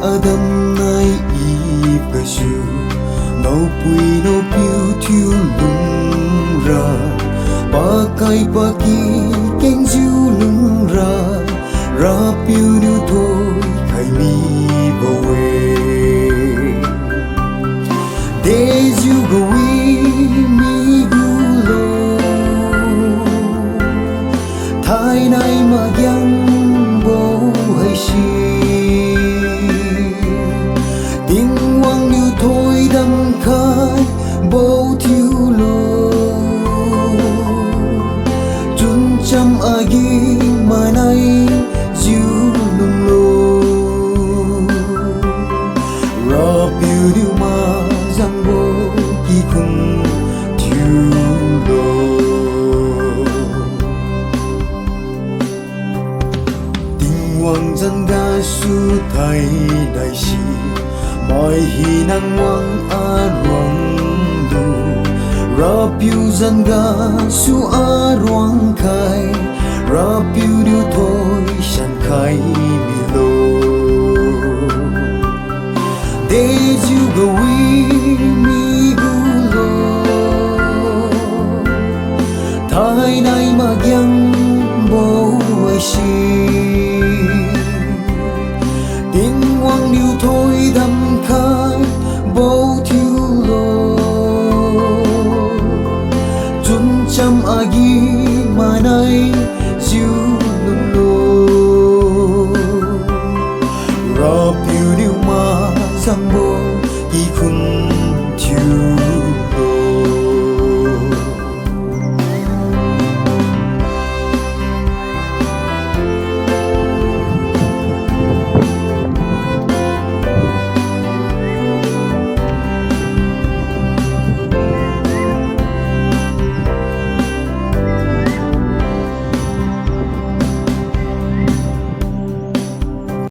Adam nai ip ka shu no pui no piu thiu lung ra pa kai pa ki keng ju lung ra piu nu thôi khai mi bo we de ju go wi mi gu lo thai nai ma yang bo hay shi tiếng hoang như thôi đâm khai bầu thiêu lô chun chăm agi mà nay diu lung lô ra piu điu ma giang bồ kỳ khung thiêu lô tiếng hoang dân ga su thay đại sĩ mọi hi năng hoang a ruang du ra piu dân ga su a ruang khai ra piu điu thôi shan khai mi lo de ju go wi